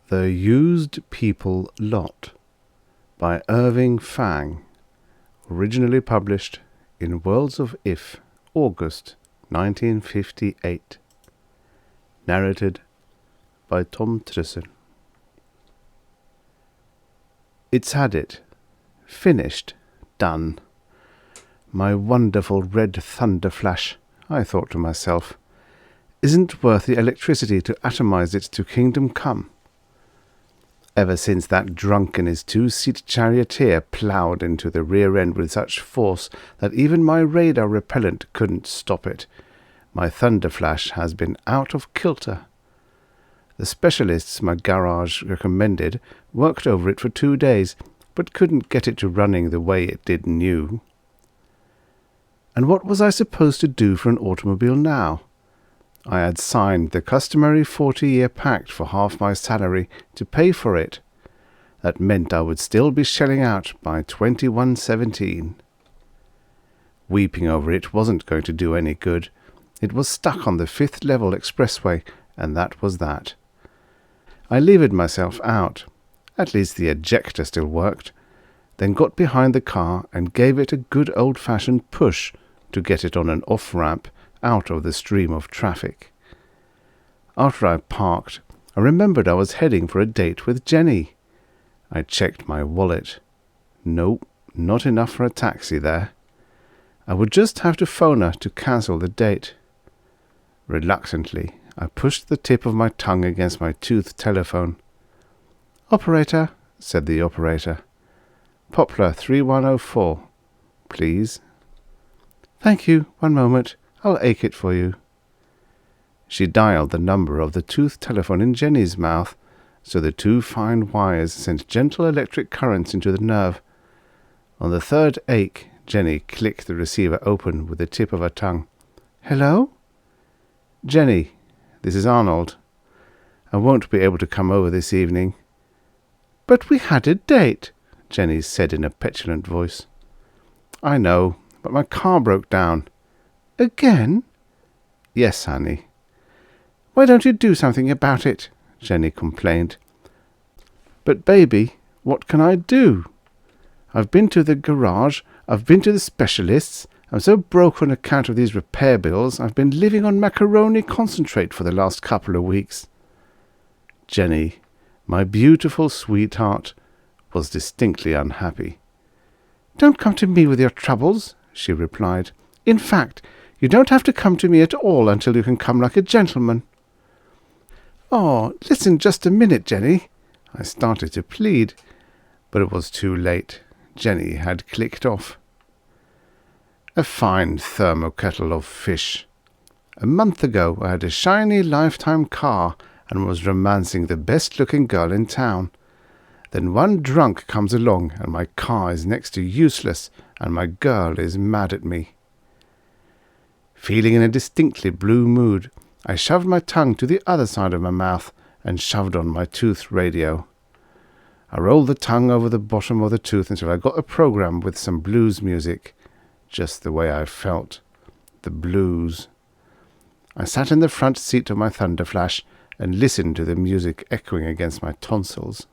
The Used People Lot by Irving Fang, originally published in Worlds of If, August 1958. Narrated by Tom Trussel. It's had it. Finished. Done. My wonderful red thunder flash, I thought to myself, isn't worth the electricity to atomize it to kingdom come. Ever since that drunk and his two-seat charioteer ploughed into the rear end with such force that even my radar repellent couldn't stop it, my thunder flash has been out of kilter. The specialists my garage recommended worked over it for 2 days, but couldn't get it to running the way it did new. And what was I supposed to do for an automobile now? I had signed the customary 40-year pact for half my salary to pay for it. That meant I would still be shelling out by 2117. Weeping over it wasn't going to do any good. It was stuck on the 5th level expressway, and that was that. I levered myself out. At least the ejector still worked. Then got behind the car and gave it a good old-fashioned push to get it on an off-ramp out of the stream of traffic. After I parked, I remembered I was heading for a date with Jenny. I checked my wallet. Nope, not enough for a taxi there. I would just have to phone her to cancel the date. Reluctantly, I pushed the tip of my tongue against my toothed telephone. "Operator," said the operator. "Poplar 3104, please." "Thank you. One moment. I'll ache it for you." She dialed the number of the toothed telephone in Jenny's mouth, so the 2 fine wires sent gentle electric currents into the nerve. On the 3rd ache, Jenny clicked the receiver open with the tip of her tongue. "Hello?" "Jenny, this is Arnold. I won't be able to come over this evening." "But we had a date," Jenny said in a petulant voice. "I know, but my car broke down." "Again?" "Yes, honey." "Why don't you do something about it?" Jenny complained. "But baby, what can I do? I've been to the garage, I've been to the specialists. I'm so broke on account of these repair bills, I've been living on macaroni concentrate for the last couple of weeks." Jenny, my beautiful sweetheart, was distinctly unhappy. "Don't come to me with your troubles," she replied. "In fact, you don't have to come to me at all until you can come like a gentleman." "Oh, listen just a minute, Jenny." I started to plead, but it was too late. Jenny had clicked off. A fine thermokettle of fish. A month ago I had a shiny lifetime car and was romancing the best-looking girl in town. Then one drunk comes along and my car is next to useless and my girl is mad at me. Feeling in a distinctly blue mood, I shoved my tongue to the other side of my mouth and shoved on my tooth radio. I rolled the tongue over the bottom of the tooth until I got a program with some blues music, just the way I felt. The blues. I sat in the front seat of my Thunder Flash and listened to the music echoing against my tonsils.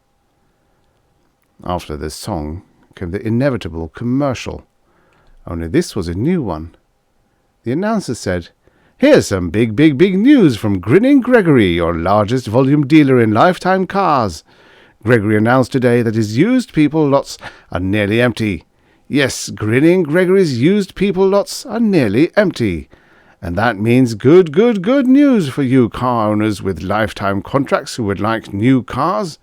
After the song came the inevitable commercial, only this was a new one. The announcer said, "Here's some big news from Grinning Gregory, your largest volume dealer in lifetime cars. Gregory announced today that his used people lots are nearly empty. Yes, Grinning Gregory's used people lots are nearly empty. And that means good news for you car owners with lifetime contracts who would like new cars.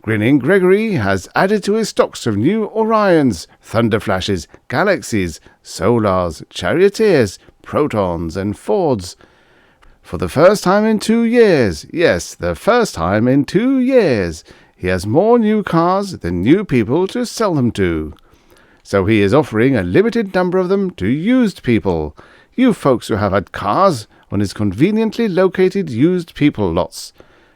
Grinning Gregory has added to his stocks of new Orions, Thunder Flashes, Galaxies, Solars, Charioteers, Protons, and Fords. For the first time in 2 years, yes, the first time in 2 years, he has more new cars than new people to sell them to. So he is offering a limited number of them to used people, you folks who have had cars, on his conveniently located used people lots.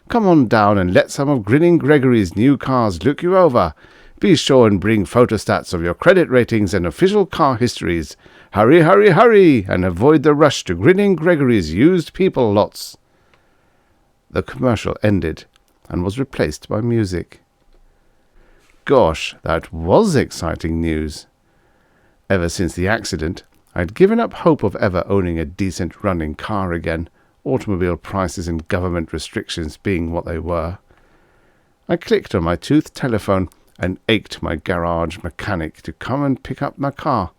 Come on down and let some of Grinning Gregory's new cars look you over. Be sure and bring photostats of your credit ratings and official car histories. Hurry, hurry, hurry, and avoid the rush to Grinning Gregory's used people lots." The commercial ended. and was replaced by music. Gosh, that was exciting news. Ever since the accident, I'd given up hope of ever owning a decent running car again, automobile prices and government restrictions being what they were. I clicked on my toothed telephone and ached my garage mechanic to come and pick up my car.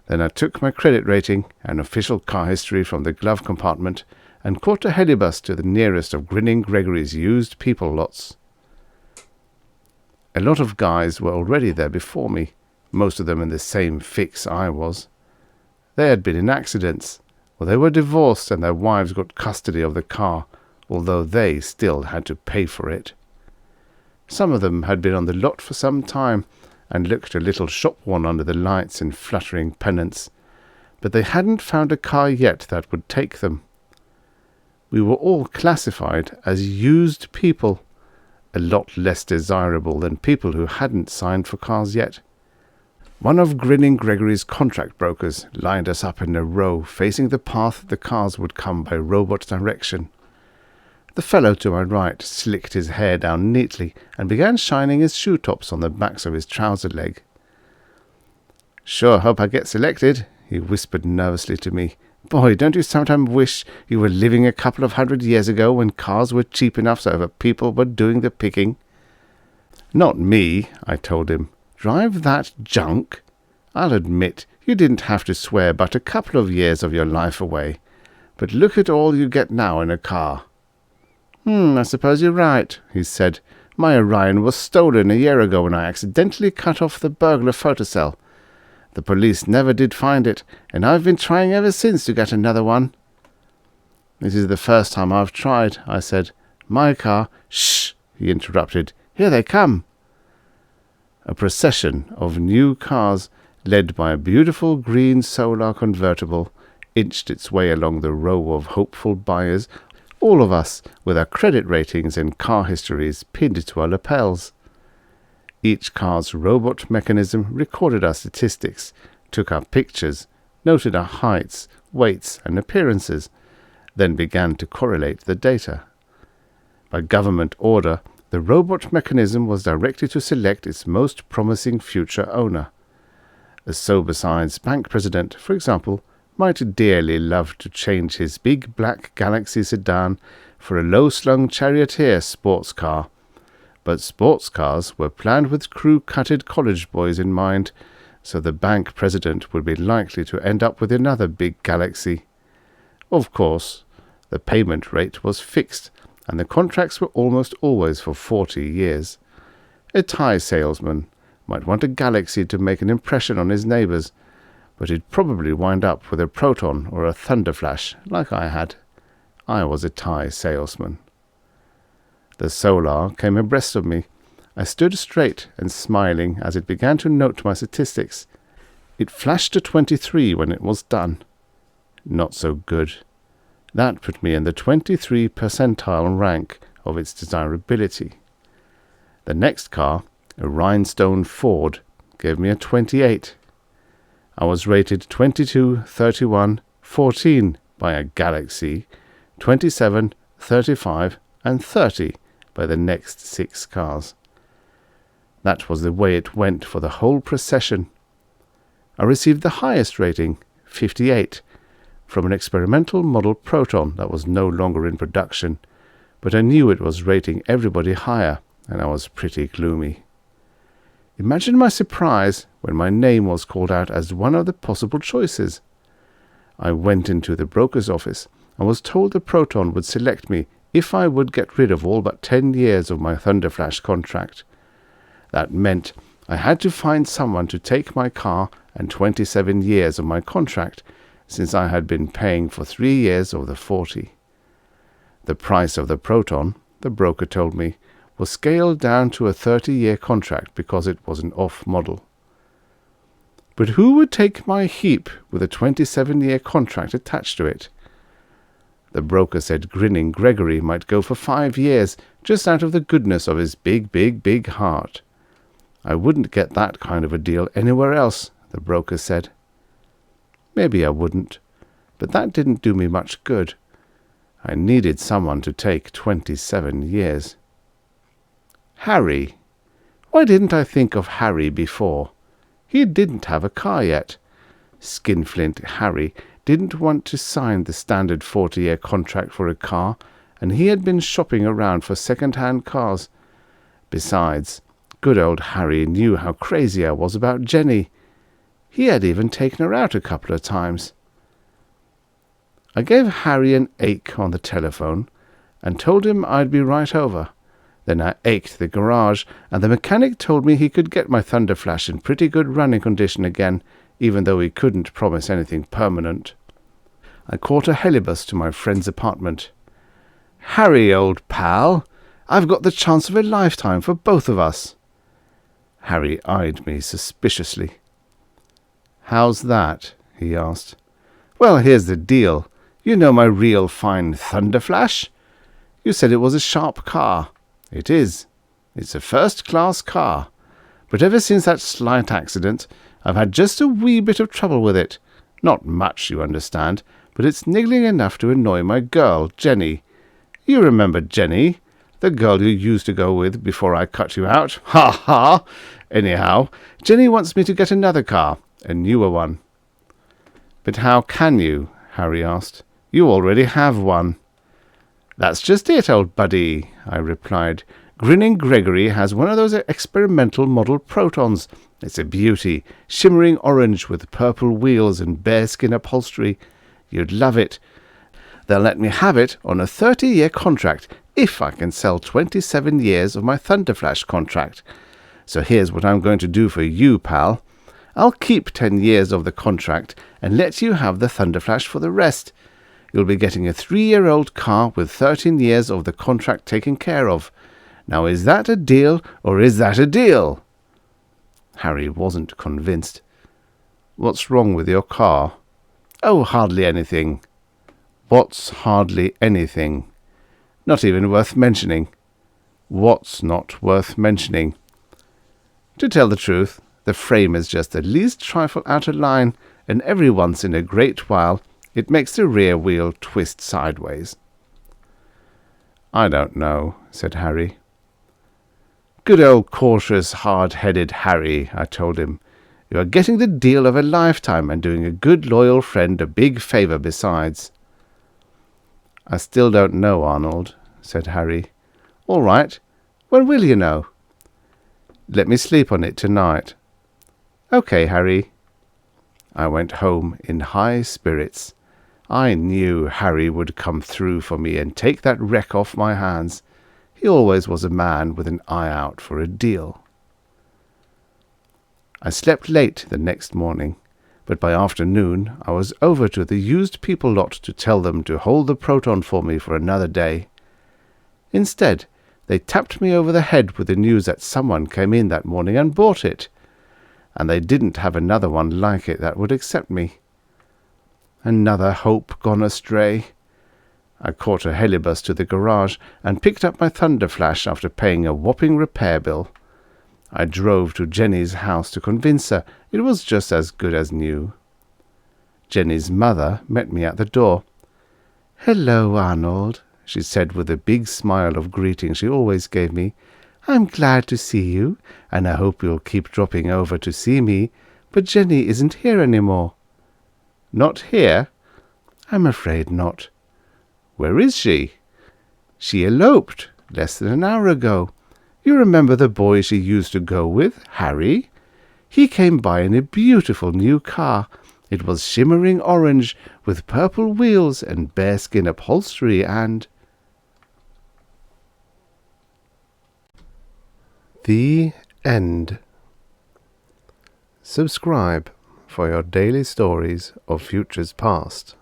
Then I took my credit rating and official car history from the glove compartment and caught a helibus to the nearest of Grinning Gregory's used people lots. A lot of guys were already there before me, most of them in the same fix I was. They had been in accidents, or they were divorced and their wives got custody of the car, although they still had to pay for it. Some of them had been on the lot for some time and looked a little shop-worn under the lights and fluttering pennants, but they hadn't found a car yet that would take them. We were all classified as used people, a lot less desirable than people who hadn't signed for cars yet. One of Grinning Gregory's contract brokers lined us up in a row facing the path the cars would come by robot direction. The fellow to my right slicked his hair down neatly and began shining his shoe tops on the backs of his trouser leg. "Sure hope I get selected," he whispered nervously to me. "Boy, don't you sometimes wish you were living a couple of 100 years ago when cars were cheap enough so other people were doing the picking?" "Not me," I told him. "Drive that junk? I'll admit you didn't have to swear but a couple of years of your life away. But look at all you get now in a car." I suppose you're right," he said. "My Orion was stolen a year ago when I accidentally cut off the burglar photocell. The police never did find it, and I've been trying ever since to get another one." "This is the first time I've tried," I said. "My car—" "Shh!" he interrupted. "Here they come." A procession of new cars, led by a beautiful green Solar convertible, inched its way along the row of hopeful buyers, all of us with our credit ratings and car histories pinned to our lapels. Each car's robot mechanism recorded our statistics, took our pictures, noted our heights, weights, and appearances, then began to correlate the data. By government order, the robot mechanism was directed to select its most promising future owner. A sober-sized bank president, for example, might dearly love to change his big black Galaxy sedan for a low-slung charioteer sports car. But sports cars were planned with crew-cutted college boys in mind, so the bank president would be likely to end up with another big Galaxy. Of course, the payment rate was fixed, and the contracts were almost always for 40 years. A tie salesman might want a Galaxy to make an impression on his neighbours, but he'd probably wind up with a Proton or a Thunderflash, like I had. I was a tie salesman. The Solar came abreast of me. I stood straight and smiling as it began to note my statistics. It flashed to 23 when it was done. Not so good. That put me in the 23 percentile rank of its desirability. The next car, a rhinestone Ford, gave me a 28. I was rated 22, 31, 14 by a Galaxy, 27, 35, and 30 by the next 6 cars. That was the way it went for the whole procession. I received the highest rating, 58, from an experimental model Proton that was no longer in production, but I knew it was rating everybody higher, and I was pretty gloomy. Imagine my surprise when my name was called out as one of the possible choices. I went into the broker's office and was told the Proton would select me if I would get rid of all but 10 years of my Thunderflash contract. That meant I had to find someone to take my car and 27 years of my contract, since I had been paying for 3 years of the 40. The price of the Proton, the broker told me, was scaled down to a 30-year contract because it was an off-model. But who would take my heap with a 27-year contract attached to it? The broker said Grinning Gregory might go for 5 years, just out of the goodness of his big, big, big heart. I wouldn't get that kind of a deal anywhere else, the broker said. Maybe I wouldn't, but that didn't do me much good. I needed someone to take 27 years. Harry. Why didn't I think of Harry before? He didn't have a car yet. Skinflint Harry didn't want to sign the standard 40-year contract for a car, and he had been shopping around for second-hand cars. Besides, good old Harry knew how crazy I was about Jenny. He had even taken her out a couple of times. I gave Harry an ache on the telephone and told him I'd be right over. Then I ached the garage, and the mechanic told me he could get my Thunderflash in pretty good running condition again, even though he couldn't promise anything permanent. I caught a helibus to my friend's apartment. "Harry, old pal, I've got the chance of a lifetime for both of us." Harry eyed me suspiciously. "How's that?" he asked. "Well, here's the deal. You know my real fine Thunderflash? You said it was a sharp car. It is. It's a first-class car. But ever since that slight accident, I've had just a wee bit of trouble with it. Not much, you understand, but it's niggling enough to annoy my girl, Jenny. You remember Jenny, the girl you used to go with before I cut you out? Ha ha! Anyhow, Jenny wants me to get another car, a newer one." "But how can you?" Harry asked. "You already have one." "That's just it, old buddy," I replied. "Grinning Gregory has one of those experimental model Protons. It's a beauty, shimmering orange with purple wheels and bearskin upholstery. You'd love it. They'll let me have it on a 30-year contract if I can sell 27 years of my Thunderflash contract. So here's what I'm going to do for you, pal. I'll keep 10 years of the contract and let you have the Thunderflash for the rest. You'll be getting a 3-year-old car with 13 years of the contract taken care of. Now is that a deal, or is that a deal?" Harry wasn't convinced. "What's wrong with your car?" "Oh, hardly anything." "What's hardly anything?" "Not even worth mentioning." "What's not worth mentioning?" "To tell the truth, the frame is just the least trifle out of line, and every once in a great while it makes the rear wheel twist sideways." "I don't know," said Harry. "Good old cautious, hard-headed Harry," I told him. "You are getting the deal of a lifetime and doing a good loyal friend a big favour besides." "I still don't know, Arnold," said Harry. "All right. When will you know?" "Let me sleep on it tonight." "Okay, Harry." I went home in high spirits. I knew Harry would come through for me and take that wreck off my hands. He always was a man with an eye out for a deal. I slept late the next morning, but by afternoon I was over to the used people lot to tell them to hold the Proton for me for another day. Instead, they tapped me over the head with the news that someone came in that morning and bought it, and they didn't have another one like it that would accept me. Another hope gone astray. I caught a helibus to the garage and picked up my Thunderflash after paying a whopping repair bill. I drove to Jenny's house to convince her it was just as good as new. Jenny's mother met me at the door. "Hello, Arnold," she said with the big smile of greeting she always gave me. "I'm glad to see you, and I hope you'll keep dropping over to see me, but Jenny isn't here any more." "Not here?" "I'm afraid not." "Where is she?" "She eloped less than an hour ago. You remember the boy she used to go with, Harry? He came by in a beautiful new car. It was shimmering orange with purple wheels and bearskin upholstery and—" The end. Subscribe for your daily stories of futures past.